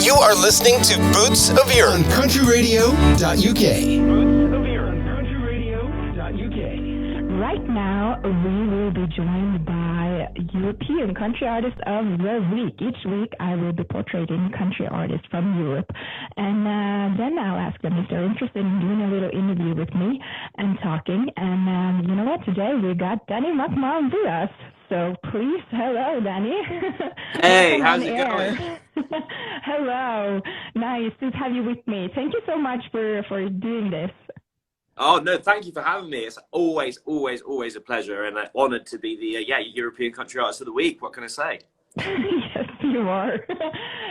You are listening to Boots of Europe on countryradio.uk. Right now, we will be joined by European country artists of the week. Each week, I will be portraying country artists from Europe. And then I'll ask them if they're interested in doing a little interview with me and talking. And you know what? Today, we got Danny McMahon with us. So please, hello, Danny. Hey, how's it going? Hello. Nice to have you with me. Thank you so much for doing this. Oh, no, thank you for having me. It's always a pleasure, and I'm honored to be the European Country Artist of the Week. What can I say? Yes, you are.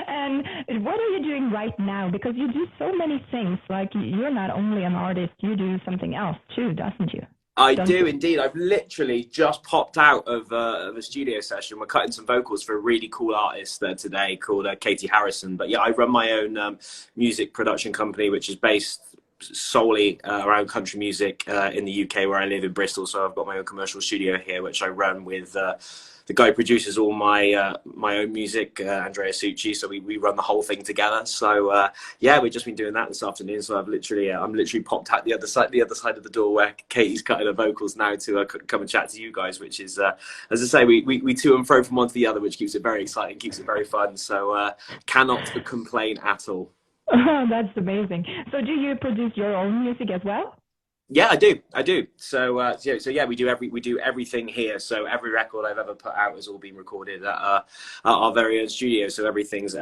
And what are you doing right now? Because you do so many things. Like, you're not only an artist, you do something else too, doesn't you? I do indeed. I've literally just popped out of a studio session. We're cutting some vocals for a really cool artist today called Katie Harrison. But yeah, I run my own music production company, which is based solely around country music in the UK, where I live in Bristol. So I've got my own commercial studio here, which I run with the guy who produces all my my own music, Andrea Succi. So we run the whole thing together. So yeah, we've just been doing that this afternoon. So I'm literally popped out the other side of the door where Katie's cutting her vocals now to come and chat to you guys, which is as I say, we to and fro from one to the other, which keeps it very exciting, keeps it very fun. So cannot complain at all. Oh, that's amazing. So do you produce your own music as well? Yeah, I do. So yeah, we do everything here. So every record I've ever put out has all been recorded at our very own studio. So everything's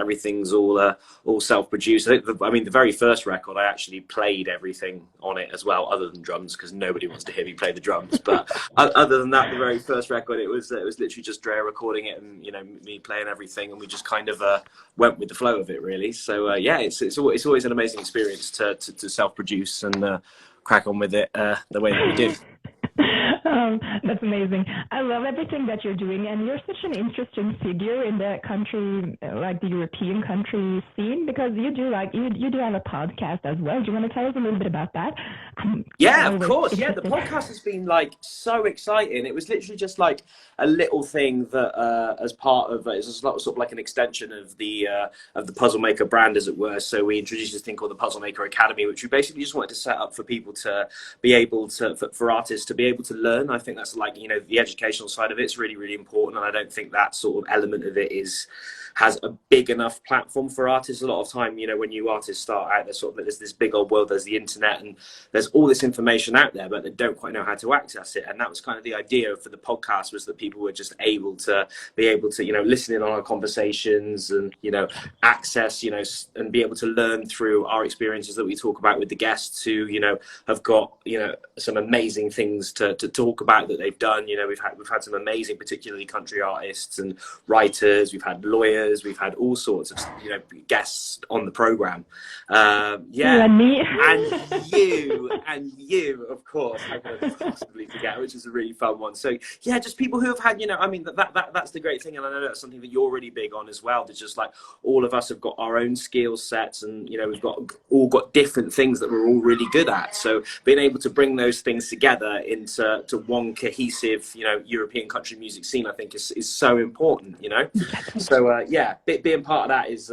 all self-produced. I mean, the very first record, I actually played everything on it as well, other than drums, because nobody wants to hear me play the drums. But other than that, the very first record, it was literally just Drea recording it, and me playing everything, and we just kind of went with the flow of it, really. So yeah, it's always an amazing experience to self-produce and crack on with it the way that we do. That's amazing. I love everything that you're doing, and you're such an interesting figure in the country, like the European country scene, because you do have a podcast as well. Do you want to tell us a little bit about that? Yeah, of course. Yeah, the podcast has been like so exciting. It was literally just like a little thing that as part of it's sort of like an extension of the Puzzle Maker brand, as it were. So we introduced this thing called the Puzzle Maker Academy, which we basically just wanted to set up for people to be able to, for artists to be able to learn. I think that's like, the educational side of it's really, really important. And I don't think that sort of element of it has a big enough platform for artists. A lot of time, when you artists start out, there's this big old world, there's the internet, and there's all this information out there, but they don't quite know how to access it. And that was kind of the idea for the podcast, was that people were just able to listen in on our conversations and, access, and be able to learn through our experiences that we talk about with the guests who, have got, some amazing things to talk about that they've done. We've had some amazing, particularly country artists and writers. We've had lawyers. We've had all sorts of guests on the program. Yeah, and me, and you, of course. How could I possibly forget? Which is a really fun one. So yeah, just people who have had, that's the great thing, and I know that's something that you're really big on as well. It's just like all of us have got our own skill sets, and we've all got different things that we're all really good at. So being able to bring those things together into one cohesive, European country music scene, I think is so important. So yeah, being part of that is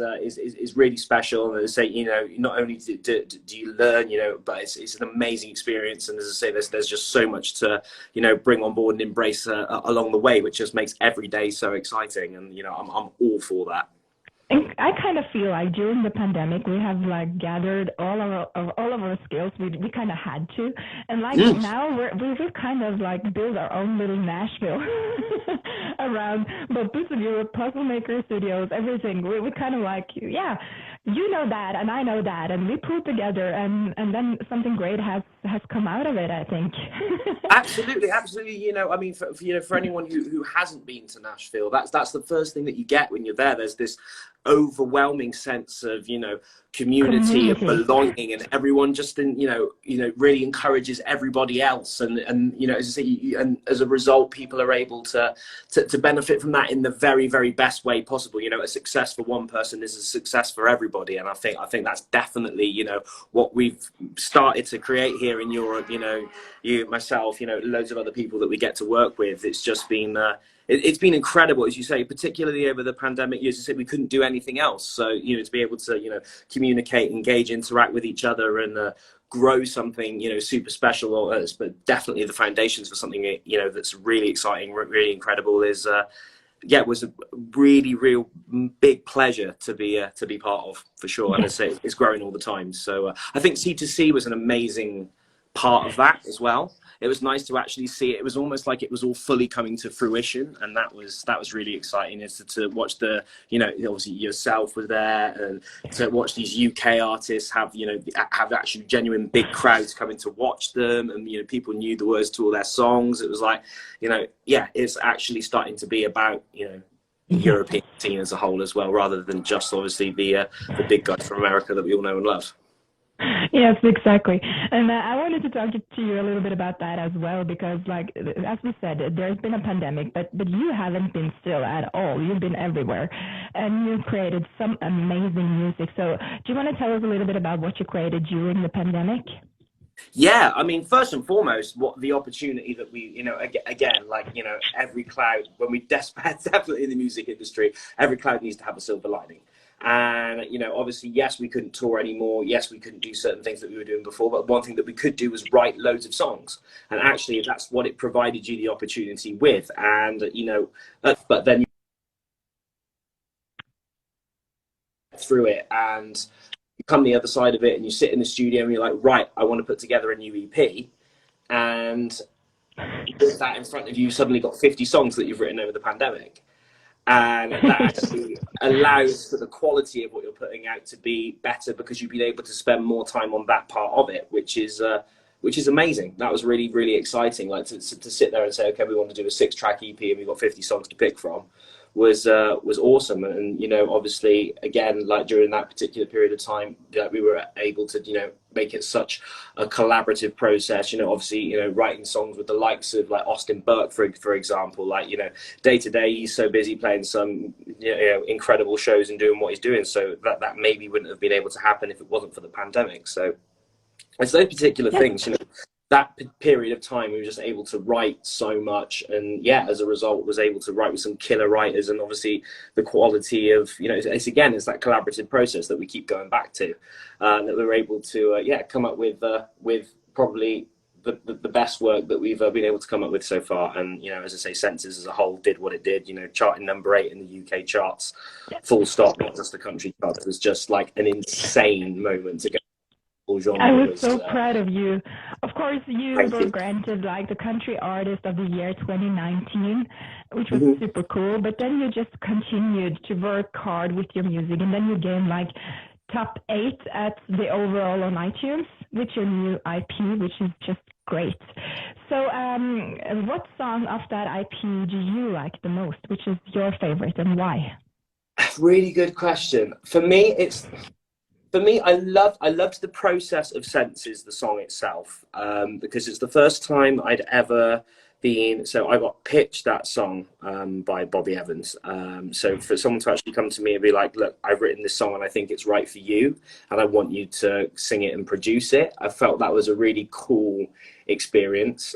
really special. And as I say, not only do you learn, but it's an amazing experience. And as I say, there's just so much to bring on board and embrace along the way, which just makes every day so exciting. And I'm all for that. And I kind of feel like during the pandemic, we have like gathered all of our skills. We kind of had to, and like now we've kind of like built our own little Nashville around both Boots of Europe, Puzzle Maker Studios, everything. We kind of like, yeah, that, and I know that, and we pulled together, and then something great has come out of it, I think. Absolutely. I mean, for anyone who hasn't been to Nashville, that's the first thing that you get when you're there. There's this overwhelming sense of community and belonging, and everyone just really encourages everybody else, and as I say, and as a result, people are able to benefit from that in the very, very best way possible. A success for one person is a success for everybody, and I think that's definitely what we've started to create here here in Europe, you know, you, myself, you know, loads of other people that we get to work with. It's just been, it's been incredible, as you say, particularly over the pandemic years. You said we couldn't do anything else. So, you know, to be able to, you know, communicate, engage, interact with each other and grow something, you know, super special, but definitely the foundations for something, you know, that's really exciting, really incredible is, yeah, it was a really, real big pleasure to be part of, for sure. And I say it's growing all the time. So I think C2C was an amazing part of that as well. It was nice to actually see it. It was almost like it was all fully coming to fruition, and that was really exciting. Is to watch the, you know, obviously yourself were there, and to watch these UK artists have, you know, have actually genuine big crowds coming to watch them, and you know, people knew the words to all their songs. It was like, you know, yeah, it's actually starting to be about, you know, the European scene as a whole as well, rather than just obviously the big guys from America that we all know and love. Yes, exactly. And I wanted to talk to you a little bit about that as well, because like, as we said, there's been a pandemic, but you haven't been still at all. You've been everywhere, and you created some amazing music. So do you want to tell us a little bit about what you created during the pandemic? Yeah, I mean, first and foremost, what the opportunity that we, you know, again, like, you know, every cloud, when we definitely in the music industry, every cloud needs to have a silver lining. And, you know, obviously, yes, we couldn't tour anymore. Yes, we couldn't do certain things that we were doing before. But one thing that we could do was write loads of songs. And actually, that's what it provided you the opportunity with. And, you know, but then you through it and you come the other side of it and you sit in the studio and you're like, right, I want to put together a new EP. And with that in front of you, suddenly got 50 songs that you've written over the pandemic. And that actually allows for the quality of what you're putting out to be better, because you've been able to spend more time on that part of it, which is amazing. That was really, really exciting. Like to sit there and say, okay, we want to do a 6-track EP and we've got 50 songs to pick from was awesome. And, you know, obviously, again, like during that particular period of time that we were able to, you know, make it such a collaborative process, you know, obviously, you know, writing songs with the likes of like Austin Burke, for example, like, you know, day to day, he's so busy playing some, you know, incredible shows and doing what he's doing. So that maybe wouldn't have been able to happen if it wasn't for the pandemic. So it's those particular things, you know, that period of time we were just able to write so much, and yeah, as a result was able to write with some killer writers. And obviously the quality of, you know, it's that collaborative process that we keep going back to, that we're able to come up with probably the best work that we've been able to come up with so far. And, you know, as I say, Census as a whole did what it did, you know, charting number 8 in the UK charts, full stop, not just the country charts. It was just like an insane moment to go. I was so proud of you. Of course, you were granted like the Country Artist of the Year 2019, which was super cool. But then you just continued to work hard with your music, and then you gained like top 8 at the overall on iTunes with your new IP, which is just great. So what song of that IP do you like the most? Which is your favorite, and why? Really good question. For me, I loved the process of Senses, the song itself, because it's the first time I'd ever been. So I got pitched that song by Bobby Evans. So for someone to actually come to me and be like, look, I've written this song and I think it's right for you, and I want you to sing it and produce it. I felt that was a really cool experience.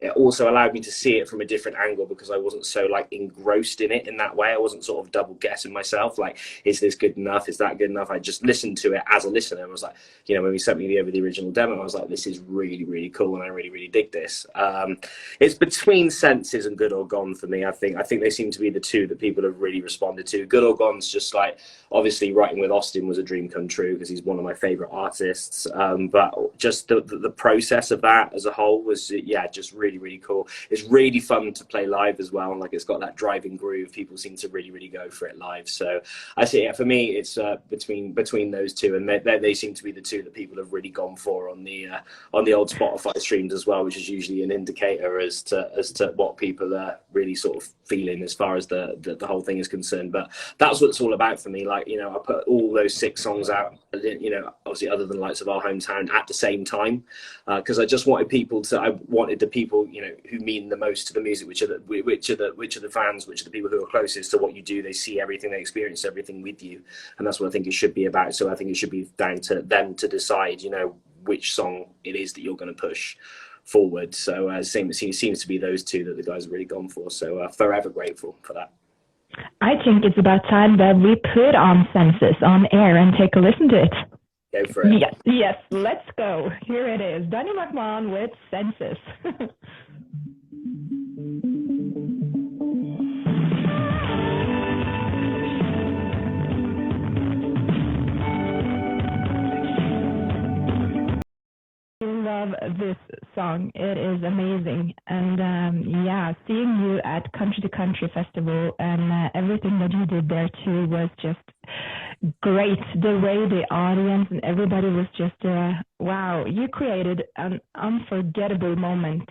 It also allowed me to see it from a different angle, because I wasn't so like engrossed in it in that way. I wasn't sort of double guessing myself, like, is this good enough? Is that good enough? I just listened to it as a listener. I was like, you know, when he sent me the original demo, I was like, this is really, really cool, and I really, really dig this. It's between Senses and Good or Gone for me. I think they seem to be the two that people have really responded to. Good or Gone's just like, obviously writing with Austin was a dream come true, because he's one of my favorite artists. But just the process of that as a whole was, yeah, just really, really cool. It's really fun to play live as well. Like, it's got that driving groove. People seem to really, really go for it live. So I see, yeah, for me, it's between those two, and they seem to be the two that people have really gone for on the old Spotify streams as well, which is usually an indicator as to what people are really sort of feeling as far as the whole thing is concerned. But that's what it's all about for me. Like, you know, I put all those 6 songs out, you know, obviously other than Lights of Our Hometown, at the same time, because I just wanted the people, you know, who mean the most to the music, which are the fans, which are the people who are closest to what you do. They see everything, they experience everything with you, and that's what I think it should be about. So I think it should be down to them to decide, you know, which song it is that you're going to push forward. So seems to be those two that the guys have really gone for. So forever grateful for that. I think it's about time that we put on Census on air and take a listen to it. Go for it. Yes, let's go. Here it is. Danny McMahon with Census. Love this song. It is amazing. And seeing you at Country to Country Festival and everything that you did there too was just great. The way the audience and everybody was just wow, you created an unforgettable moment.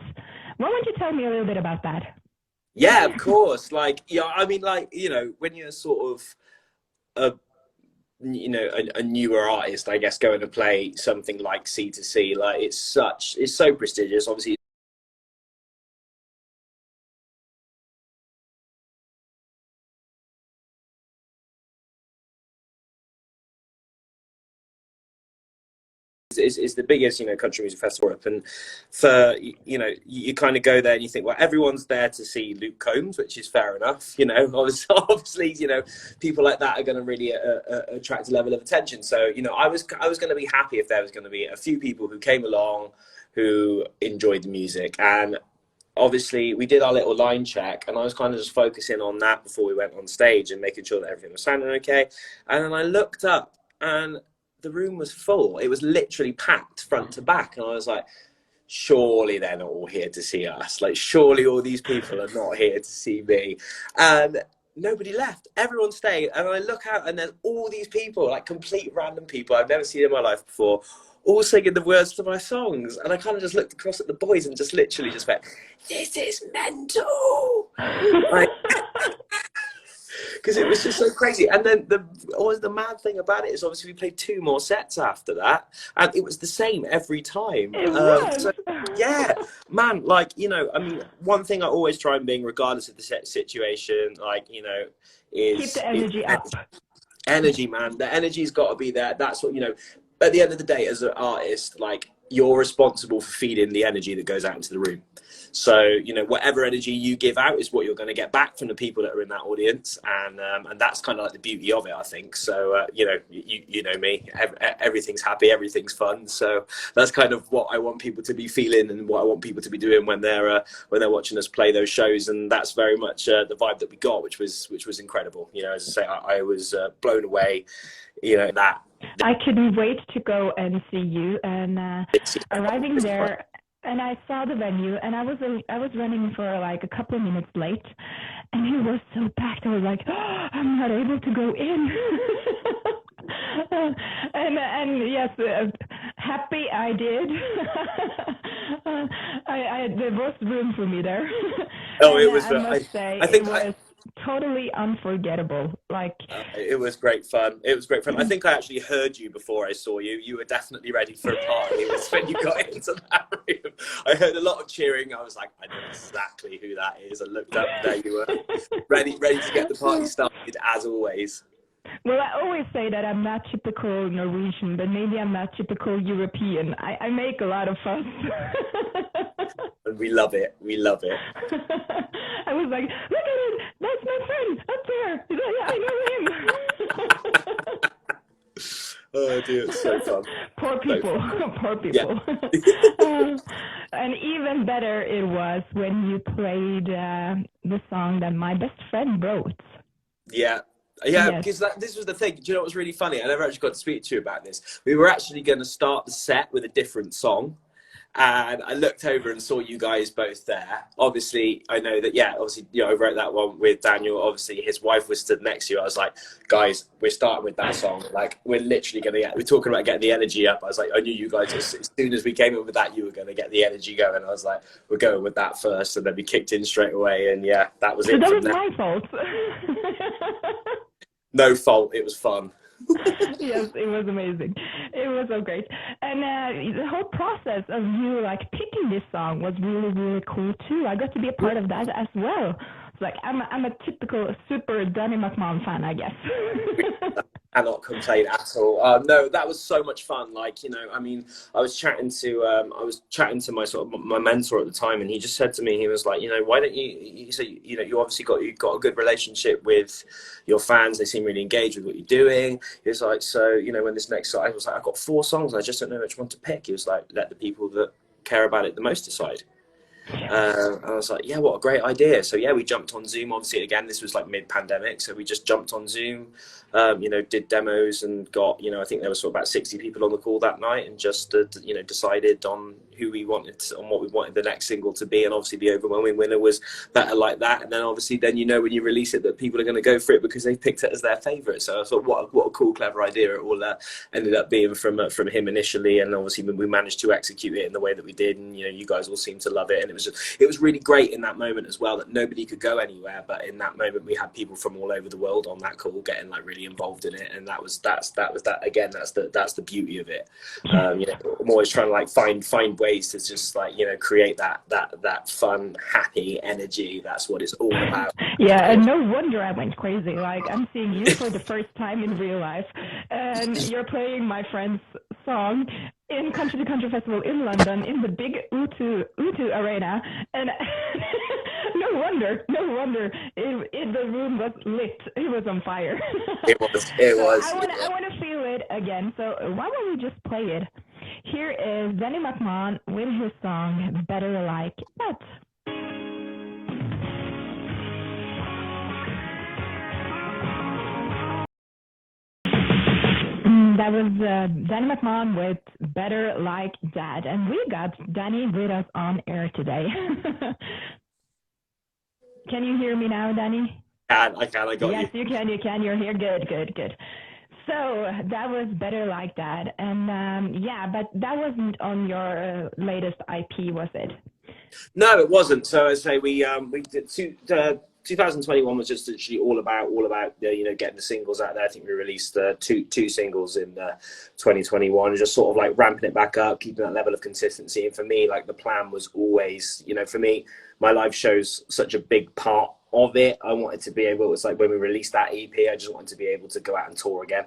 Why don't you tell me a little bit about that? Yeah, of course. Like, I mean, like, when you're sort of a newer artist, I guess, going to play something like C2C, like it's so prestigious. Obviously, it's the biggest country music festival in Europe, and for you kind of go there and you think, well, everyone's there to see Luke Combs, which is fair enough. Obviously people like that are going to really attract a level of attention. So I was going to be happy if there was going to be a few people who came along who enjoyed the music. And obviously we did our little line check, and I was kind of just focusing on that before we went on stage and making sure that everything was sounding okay. And then I looked up and the room was full. It was literally packed front to back. And I was like, surely they're not all here to see us. Like, surely all these people are not here to see me. And nobody left. Everyone stayed. And I look out and there's all these people, like complete random people I've never seen in my life before, all singing the words to my songs. And I kind of just looked across at the boys and just literally just went, this is mental. Because it was just so crazy. And then the mad thing about it is obviously we played 2 more sets after that, and it was the same every time. So, yeah, man, like, I mean, one thing I always try and being, regardless of the situation, like, is keep the energy up. Energy, man. The energy's got to be there. That's what, at the end of the day, as an artist, like, you're responsible for feeding the energy that goes out into the room. So, whatever energy you give out is what you're going to get back from the people that are in that audience. And that's kind of like the beauty of it, I think. So, you know me, everything's happy, everything's fun. So that's kind of what I want people to be feeling and what I want people to be doing when they're watching us play those shows. And that's very much the vibe that we got, which was incredible. As I say, I was blown away, that. I couldn't wait to go and see you, and arriving there, and I saw the venue, and I was running for like a couple of minutes late, and it was so packed. I was like, oh, I'm not able to go in. and yes, happy I did. There was room for me there. Oh, and, it was. I think it was totally unforgettable. Like, it was great fun. It was great fun. I think I actually heard you before I saw you. You were definitely ready for a party. It was when you got into that room. I heard a lot of cheering. I was like, I know exactly who that is. I looked up, there you were, ready to get the party started, as always. Well, I always say that I'm not typical Norwegian, but maybe I'm not typical European. I make a lot of fuss. And we love it. We love it. I was like, look at it. That's my friend up there. I know him. Oh, dear. It's so fun. Poor people. Poor people. Yeah. And even better it was when you played the song that my best friend wrote. Yeah. Yeah, because this was the thing. Do you know what was really funny? I never actually got to speak to you about this. We were actually going to start the set with a different song. And I looked over and saw you guys both there. Obviously, I know that, I wrote that one with Daniel. Obviously, his wife was stood next to you. I was like, guys, we're starting with that song. Like, we're literally going to we're talking about getting the energy up. I was like, I knew you guys, as soon as we came in with that, you were going to get the energy going. I was like, we're going with that first. And then we kicked in straight away. And yeah, that was it. So that was my fault. No fault. It was fun. Yes, it was amazing. It was so great. And the whole process of you like picking this song was really, really cool too. I got to be a part of that as well. It's like I'm a typical super Danny McMahon fan, I guess. Cannot complain at all. No, that was so much fun. Like, you know, I mean, I was chatting to my sort of my mentor at the time, and he just said to me, he was like, you know, why don't you say, you know, you obviously you've got a good relationship with your fans. They seem really engaged with what you're doing. He was like, so, you know, when this next song, I was like, I've got 4 songs. I just don't know which one to pick. He was like, let the people that care about it the most decide. And I was like, yeah, what a great idea. So yeah, we jumped on Zoom. Obviously, again, this was like mid-pandemic, so we just jumped on Zoom, you know, did demos and got, you know, I think there was sort of about 60 people on the call that night, and just you know, decided on who we wanted on what we wanted the next single to be. And obviously the overwhelming winner was Better Like That. And then obviously then, you know, when you release it, that people are going to go for it because they picked it as their favorite. So I thought, what a cool, clever idea it all ended up being from him initially. And obviously we managed to execute it in the way that we did, and you know, you guys all seemed to love it. And it was really great in that moment as well, that nobody could go anywhere, but in that moment we had people from all over the world on that call getting like really involved in it. And that's the beauty of it. You know, I'm always trying to like find ways to just like, you know, create that fun, happy energy. That's what it's all about. Yeah, and no wonder I went crazy. Like, I'm seeing you for the first time in real life, and you're playing my friend's song in Country to Country Festival in London in the big U2 Arena, and no wonder the room was lit. It was on fire. It was. So I want to feel it again. So why don't we just play it? Here is Danny McMahon with his song Better Like That. That was Danny McMahon with Better Like That. And we got Danny with us on air today. Can you hear me now, Danny? I got you. Yes, you can. You're here. Good. So that was Better Like That. And yeah, but that wasn't on your latest IP, was it? No, it wasn't. So as I say, we did 2021 was just literally all about you know, getting the singles out there. I think we released two singles in 2021, just sort of like ramping it back up, keeping that level of consistency. And for me, like, the plan was always, you know, for me, my live show's such a big part of it. I wanted to be able, it's like when we released that EP, I just wanted to be able to go out and tour again.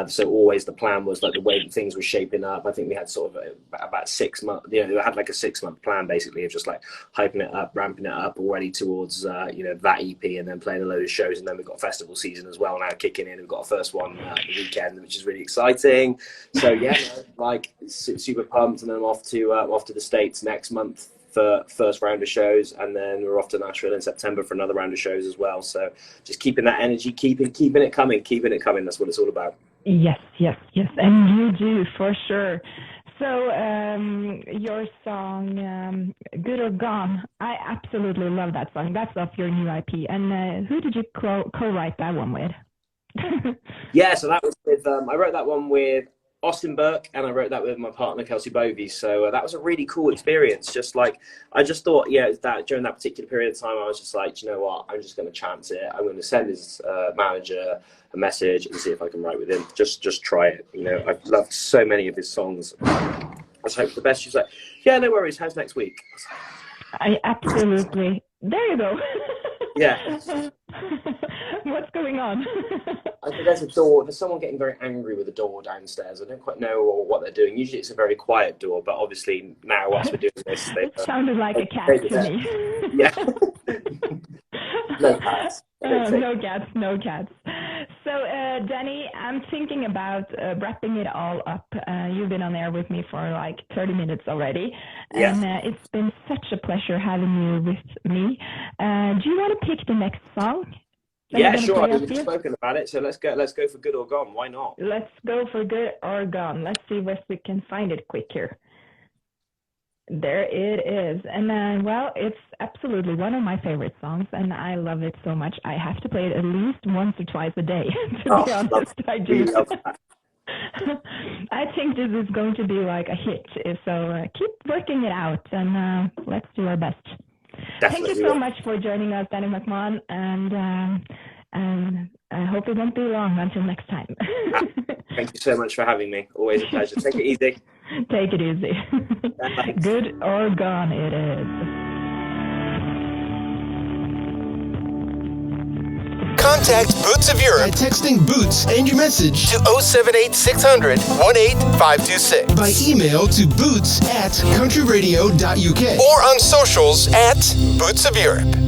So always the plan was like the way that things were shaping up. I think we had sort of about 6 months, you know, we had like a 6-month plan basically of just like hyping it up, ramping it up already towards, you know, that EP, and then playing a load of shows. And then we've got festival season as well now kicking in. We've got our first one the weekend, which is really exciting. So yeah, like super pumped. And then I'm off to the States next month for first round of shows, and then we're off to Nashville in September for another round of shows as well. So just keeping that energy, keeping it coming. That's what it's all about. Yes, and you do, for sure. So your song, Good or Gone, I absolutely love that song. That's off your new IP. And who did you co-write that one with? Yeah, so that was with, I wrote that one with Austin Burke, and I wrote that with my partner Kelsey Bovey. So that was a really cool experience. Just like, I just thought, yeah, that during that particular period of time, I was just like, you know what, I'm just going to chance it. I'm going to send his manager a message and see if I can write with him. Just try it. You know, I've loved so many of his songs. I was hoping for the best. She's like, yeah, no worries. How's next week? I absolutely. There you go. Yeah. What's going on? I think there's a door. There's someone getting very angry with the door downstairs. I don't quite know what they're doing. Usually it's a very quiet door, but obviously now whilst we're doing this, it sounded like a cat to me. Yeah. No cats. No cats. So, Danny, I'm thinking about wrapping it all up. You've been on air with me for like 30 minutes already, and it's been such a pleasure having you with me. Do you want to pick the next song? Yeah, sure. We've spoken about it, so let's go for Good or Gone. Why not? Let's go for Good or Gone. Let's see if we can find it quick here. There it is. And well, it's absolutely one of my favorite songs, and I love it so much. I have to play it at least once or twice a day, to be honest. I do. I think this is going to be like a hit. So keep working it out, and let's do our best. Definitely. Thank you so much for joining us, Danny McMahon, and I hope it won't be long until next time. Thank you so much for having me. Always a pleasure. Take it easy. Take it easy. Good or Gone it is. Contact Boots of Europe by texting Boots and your message to 078 600 18526. By email to boots@countryradio.uk or on socials at Boots of Europe.